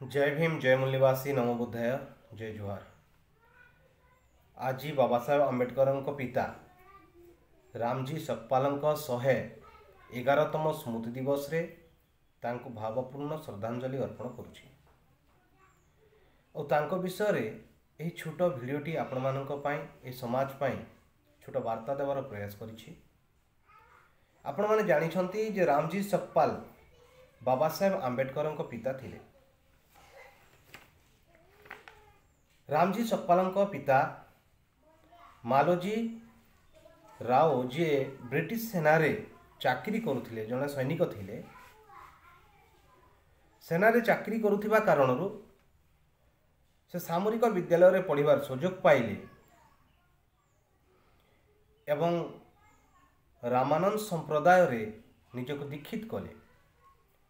जय भीम, जय मूल्यवासी, नमो बुद्धाय, जय जुहार। आज बाबा साहेब आंबेडकर पिता रामजी सकपाल 111तम स्मृति दिवस रे तांको भावपूर्ण श्रद्धांजलि अर्पण करुछि। और विषय रे एही छोट भिडियोटी आपण मानक पई ए समाज पई छोट वार्ता देवार प्रयास करिछि। आपण माने जानिछंती जे रामजी सकपाल बाबा साहेब आंबेडकर पिता थिले। रामजी सकपाल पिता मालोजी राव जी ब्रिटिश सेना रे चाकरी करुथिले, जने सैनिक थिले। सेना रे चाकरी करुथिबा कारणरू से सामरिक विद्यालय रे पढ़िबार सुजोग पाइले एवं रामानंद संप्रदाय रे निजको दीक्षित कले,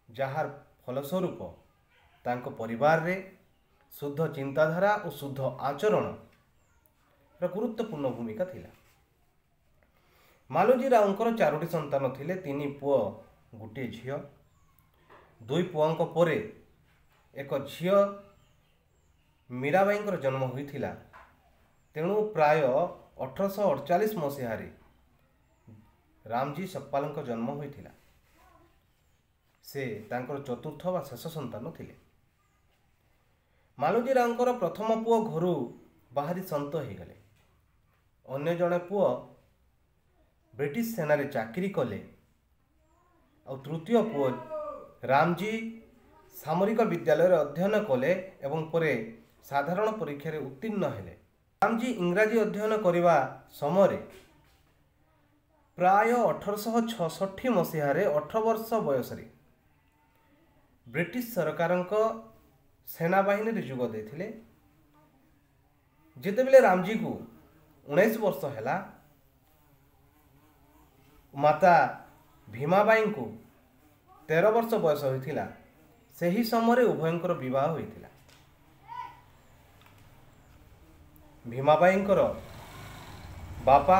जहार फलस्वरूप तांको परिवार रे शुद्ध चिंताधारा और शुद्ध आचरण गुरुत्वपूर्ण भूमिका थिला। मालोजी रावंकर 4टी संतान थिले, 3 पुओ गोटे झियो। 2 पुओंक परे एक झियो मीराबाईंकर जन्म होइथिला। तेणु प्राय 1848 मसीह रामजी सकपाल जन्म होइथिला। से तांकर चतुर्थ व शेष संतान थिले। मालोजी रावंकर प्रथम पुओ घरू बाहरी संत हो गले। अन्य जड़े पुओ ब्रिटिश सेना रे चाकरी कले और तृतीय पुओ रामजी सामरिक विद्यालय रे अध्ययन कले एवं परे साधारण परीक्षा रे उत्तीर्ण हेले। रामजी इंग्राजी अध्ययन करिवा समय प्राय 1866 मसीह 18 वर्ष बयस ब्रिटिश सरकार सेनाबाहिनी रे जोग देथिले। जेतेबेले रामजी को 19 वर्ष हैला, माता भीमाबाई को 13 वर्ष बयस होइथिला। सही समय उभयंकर विवाह होइथिला। भीमाबाईंकर बापा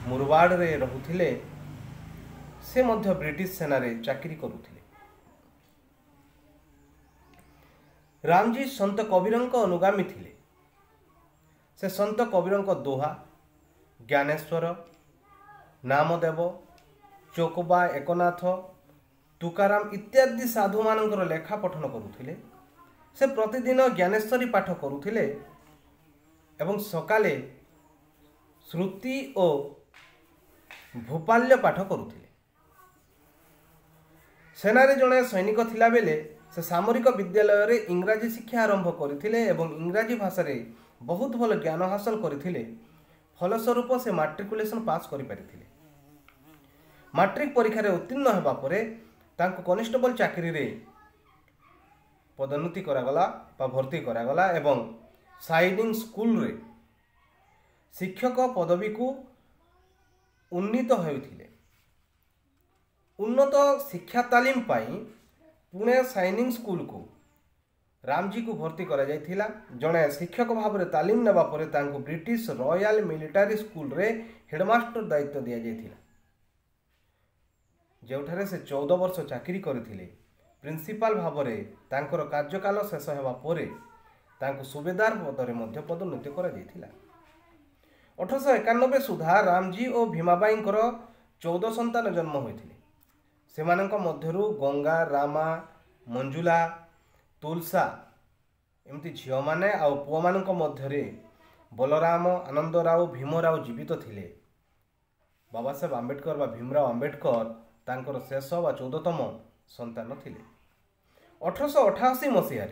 मुरबाड़ रे रहुथिले। से मध्य ब्रिटिश सेना रे चाकरी करुथिले। रामजी संत कबीरंक अनुगामी थिले। से संत कबीरंक दोहा, ज्ञानेश्वर, नामदेव, चोकबा एकनाथ, तुकाराम इत्यादि साधु मानकर लेखा पठन करुथिले। से प्रतिदिन ज्ञानेश्वरी पाठ करुथिले एवं सकाले श्रुति और भूपाल्य पाठ करुथिले। सेना रे जणे सैनिक थिला बेले से सामरिक विद्यालय रे इंग्राजी शिक्षा आरंभ करथिले एवं इंग्राजी भाषा रे बहुत भल ज्ञान हासिल करथिले। फलस्वरूप से मैट्रिकुलेशन पास करि परिथिले। मैट्रिक परीक्षा रे उत्तीर्ण हेबा परे तांको कॉन्स्टेबल चाकरी रे पदोन्नति करागला बा भर्ती करागला एवं साइनिंग स्कूल रे शिक्षक पदवी को उन्नीत होइथिले। उन्नत शिक्षा तालीम पाई पुणे साइनिंग स्कूल को रामजी को भर्ती करा जायथिला। जणे शिक्षक भाव में तालीम नेबा परे तांको ब्रिटिश रॉयल मिलिटारी स्कूल रे हेडमास्टर दायित्व दिया जायथिला, जेउठारे से 14 वर्ष चाकरी करथिले। प्रिंसिपाल भाव में तांकर कार्यकाल शेष हेबा परे तांको सुबेदार पद रे मध्य पदोन्नति करा जायथिला। 1891 सुधा रामजी और भीमाबाईंकर 14 संतान जन्म होइथिले। सेमानंक मध्यरु गंगा, रामा, मंजुला, तुलसा एमती झियो माने आ पुओ मानंक मध्यरे बलराम, आनंदराव, भीमराव जीवित थिले। बाबा साहेब आंबेडकर बा भीमराव आंबेडकर तांकर शेष व 14तम संतान थिले। 1888 मसीह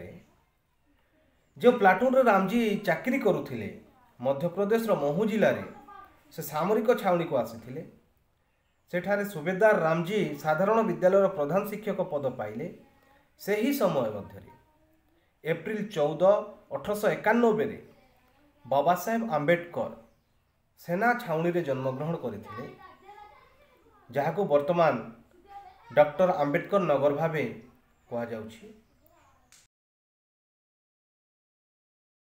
जो प्लाटून रे रामजी चाकरी करुथिले मध्य प्रदेश रो महू जिले रे से सामरिक छाउनी को आसीथिले। सेठारे सुबेदार रामजी साधारण विद्यालय प्रधान शिक्षक पद पाइले। से ही समय मध्य एप्रिल 14, 1891 रे बाबा साहेब आंबेडकर सेना छाउनी रे जन्मग्रहण करथिले, जहाको वर्तमान डॉक्टर आंबेडकर नगर भावे कहा जाउछि।